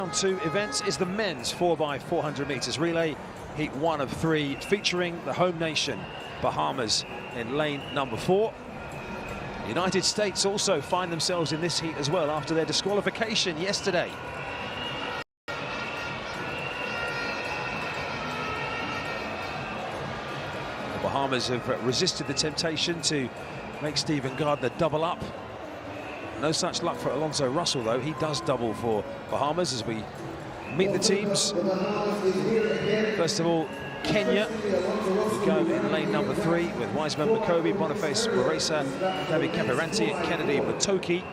Round 2 events is the men's 4x400 meters relay, heat 1 of 3, featuring the home nation, Bahamas, in lane number 4. The United States also find themselves in this heat as well after their disqualification yesterday. The Bahamas have resisted the temptation to make Stephen Gardner double up. No such luck for Alonso Russell, though. He does double for Bahamas as we meet the teams. First of all, Kenya will go in lane number 3 with Wiseman Makobi, Boniface Baresa, David Capiranti and Kennedy Matoki.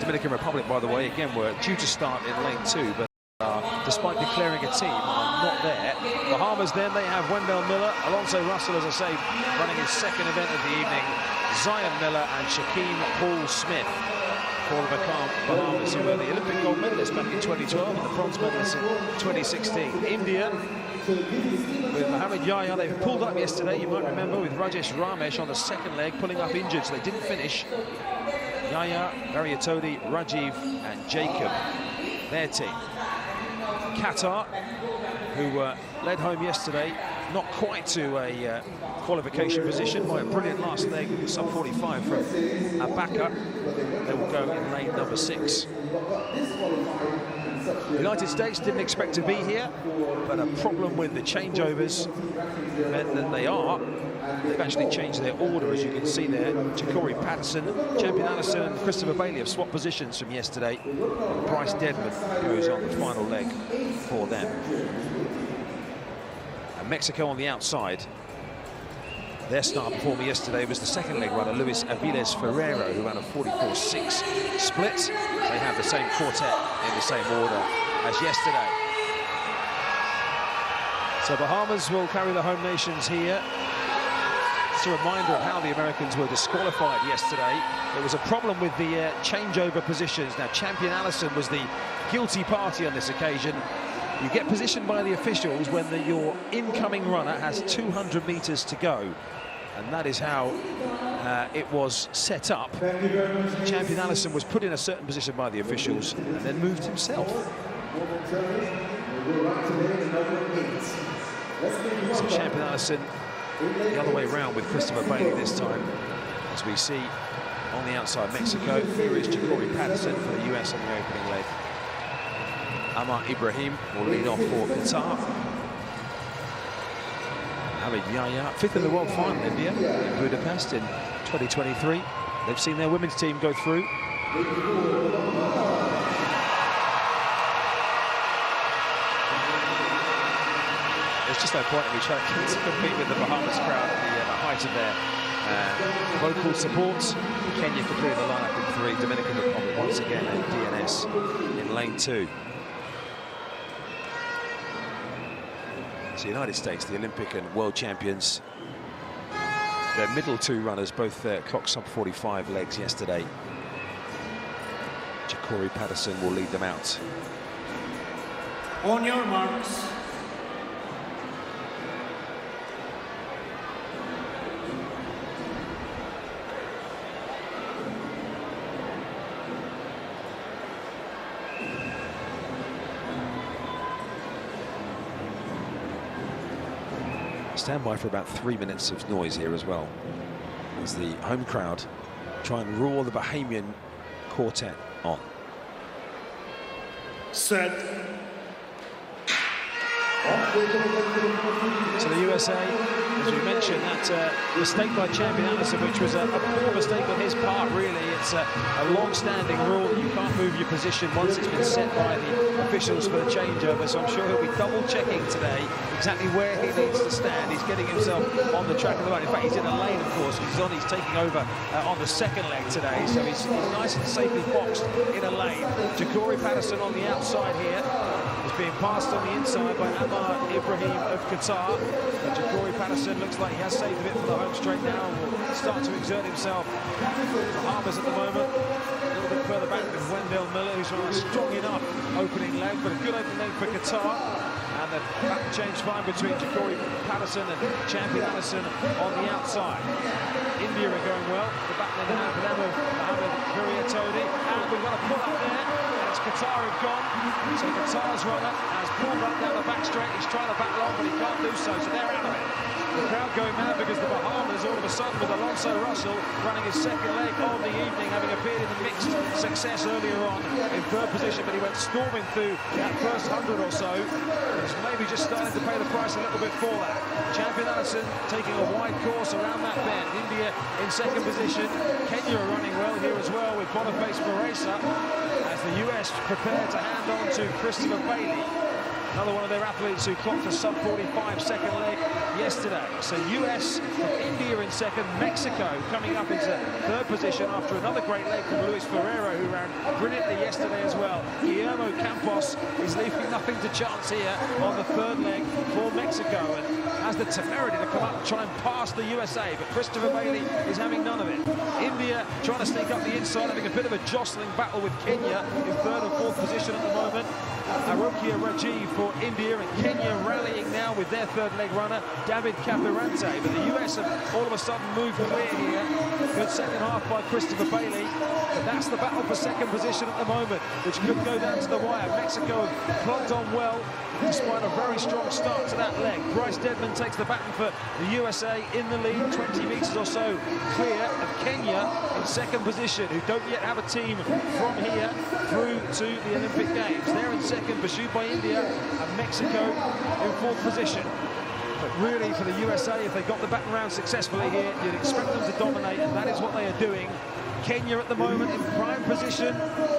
Dominican Republic, by the way, again were due to start in lane 2, but despite declaring a team, are not there. Bahamas then, they have Wendell Miller, Alonso Russell, as I say, running his second event of the evening, Zion Miller and Shaquem Paul Smith. For the Bahamas, who were the Olympic gold medalists back in 2012 and the bronze medalists in 2016. India, with Mohamed Yahya, they've pulled up yesterday, you might remember, with Rajesh Ramesh on the second leg, pulling up injured, so they didn't finish. Yahya, Variatodi, Rajiv and Jacob, their team. Qatar, who led home yesterday, not quite to a qualification position by a brilliant last leg, sub-45 from Abaka. They will go in lane number 6. The United States didn't expect to be here, but a problem with the changeovers meant that they've actually changed their order, as you can see there. Ja'Cory Patterson, Champion Allison and Christopher Bailey have swapped positions from yesterday. Bryce Deadman goes on the final leg for them. And Mexico on the outside. Their star performer yesterday was the second leg runner, Luis Aviles Ferreiro, who ran a 44.6 split. They have the same quartet in the same order as yesterday. So Bahamas will carry the home nations here. It's a reminder of how the Americans were disqualified yesterday. There was a problem with the changeover positions. Now, Champion Allison was the guilty party on this occasion. You get positioned by the officials when your incoming runner has 200 meters to go. And that is how it was set up. Champion Allison was put in a certain position by the officials and then moved himself. So Champion Allison the other way round with Christopher Bailey this time. As we see on the outside Mexico, here is Ja'Cory Patterson for the US on the opening leg. Amar Ibrahim will lead off for Qatar. Mohamed Yahya, 5th in the world final, India, in Budapest in 2023. They've seen their women's team go through. There's just no point in me trying to compete with the Bahamas crowd at the height of their vocal support. Kenya completed the lineup in 3, Dominican Republic once again at DNS in lane 2. So the United States, the Olympic and world champions, their middle 2 runners both clocked sub-45 legs yesterday. Ja'Cory Patterson will lead them out. On your marks. Stand by for about 3 minutes of noise here as well, as the home crowd try and roar the Bahamian quartet on. Set. So the USA, as we mentioned, that mistake by Champion Allison, which was a poor mistake on his part, really. It's a long-standing rule that you can't move your position once it's been set by the officials for the changeover, so I'm sure he'll be double-checking today exactly where he needs to stand. He's getting himself on the track at the moment. In fact, he's in a lane, of course, because he's taking over on the second leg today, so he's nice and safely boxed in a lane. Ja'Cory Patterson on the outside here. Is being passed on the inside by Amar Ibrahim of Qatar. And Ja'Cory Patterson looks like he has saved a bit for the home straight now and will start to exert himself. Bahamas at the moment, a little bit further back with Wendell Miller, who's on a strong enough opening leg, but a good opening leg for Qatar. And the back change fine between Jacori Patterson and Champion Allison on the outside. India are going well. The back in the hand for them of Mohammad Huriatoni. And we've got a pull up there. And it's Qatar have gone. So Qatar's runner has pulled up down the back straight. He's trying to battle on, but he can't do so. So they're out of it. The crowd going mad because the Bahamas, all of a sudden, with Alonso Russell running his second leg of the evening, having appeared in the mixed success earlier on in third position, but he went storming through that first 100 or so. He's maybe just starting to pay the price a little bit for that. Champion Allison taking a wide course around that bend. India in second position. Kenya are running well here as well with Boniface Maresa as the US prepare to hand on to Christopher Bailey. Another one of their athletes who clocked a sub-45 second leg yesterday. So US, India in second, Mexico coming up into third position after another great leg from Luis Ferreira, who ran brilliantly yesterday as well. Guillermo Campos is leaving nothing to chance here on the third leg for Mexico and has the temerity to come up and try and pass the USA, but Christopher Bailey is having none of it. India trying to sneak up the inside, having a bit of a jostling battle with Kenya in third and fourth position at the moment. Arokia Rajiv for India, and Kenya rallying now with their third leg runner, David Capirante. But the US have all of a sudden moved clear here. Good second half by Christopher Bailey. But that's the battle for second position at the moment, which could go down to the wire. Mexico have plugged on well, despite a very strong start to that leg. Bryce Deadman takes the baton for the USA in the lead, 20 metres or so clear of Kenya in second position, who don't yet have a team from here through to the Olympic Games. They're in second, pursued by India, and Mexico in fourth position. But really, for the USA, if they got the baton round successfully here, you'd expect them to dominate, and that is what they are doing. Kenya at the moment in prime position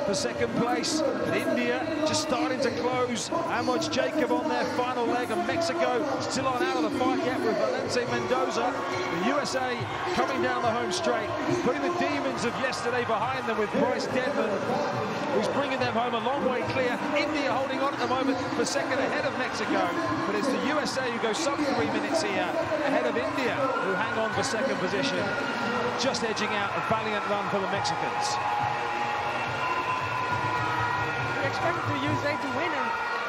for second place, but India just starting to close. Amoj Jacob on their final leg, and Mexico still on out of the fight yet with Valente Mendoza. The USA coming down the home straight, putting the demons of yesterday behind them with Bryce Deadman, who's bringing them home a long way clear. India holding on at the moment for second ahead of Mexico, but it's the USA who go sub 3 minutes here ahead of India, who hang on for second position, just edging out a valiant run for the Mexicans. We expected the USA to win,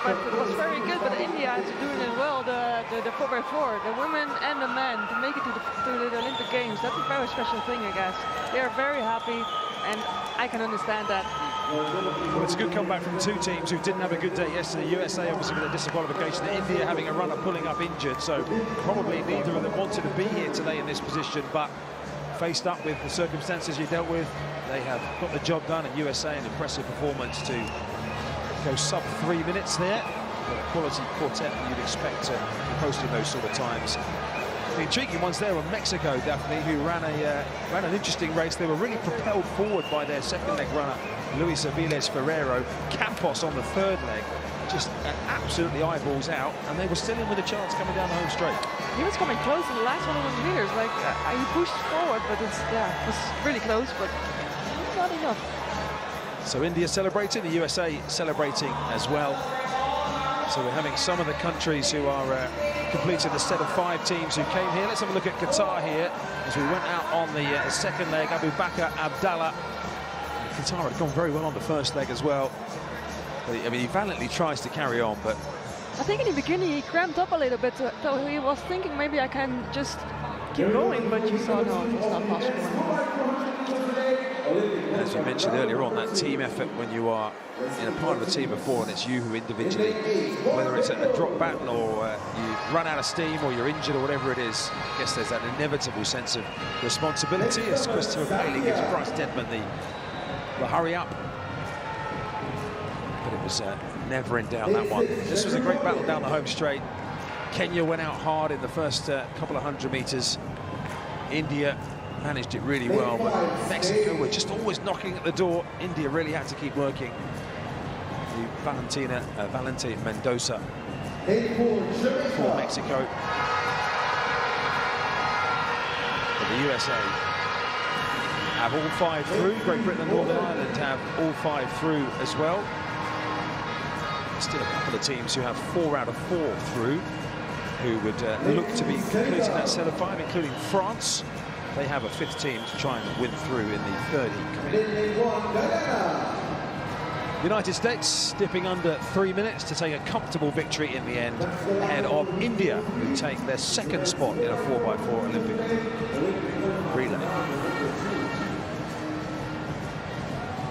but it was very good. But India is doing it well. The 4x4, the women and the men, to make it to the Olympic Games. That's a very special thing, I guess. They are very happy, and I can understand that. Well, it's a good comeback from two teams who didn't have a good day yesterday. USA obviously with a disqualification, India having a runner pulling up injured, so probably neither of them wanted to be here today in this position, but faced up with the circumstances you dealt with, they have got the job done, and USA an impressive performance to go sub 3 minutes there. But a quality quartet you'd expect to be posting those sort of times. The intriguing ones there were Mexico, Daphne, who ran an interesting race. They were really propelled forward by their second leg runner, Luis Aviles Ferrero. Campos on the third leg, just absolutely eyeballs out, and they were still in with a chance coming down the home straight. He was coming close in the last 100 meters. Like he pushed forward, but it was really close, but not enough. So India celebrating, the USA celebrating as well. So we're having some of the countries who are completing the set of 5 teams who came here. Let's have a look at Qatar here as we went out on the second leg. Abu Bakr Abdallah. Qatar had gone very well on the first leg as well. But I mean, he valiantly tries to carry on, but I think in the beginning he cramped up a little bit, so he was thinking maybe I can just keep going, but you saw no, it's not possible. As you mentioned earlier on, that team effort when you are in a part of a team before and it's you who individually, whether it's a drop baton or you run out of steam or you're injured or whatever it is, I guess there's that inevitable sense of responsibility as Christopher Bailey gives Bryce Deadman the hurry up. But it was never in doubt, that one. This was a great battle down the home straight. Kenya went out hard in the first couple of 100 meters. India managed it really well, but Mexico were just always knocking at the door. India really had to keep working. The Valente Mendoza for Mexico. But the USA have all 5 through. Great Britain and Northern Ireland have all 5 through as well. Still a couple of teams who have 4 out of 4 through, who would look to be completing that set of 5, including France. They have a 5th team to try and win through in the 30 coming United States dipping under 3 minutes to take a comfortable victory in the end, ahead of India, who take their second spot in a 4x4 Olympic relay.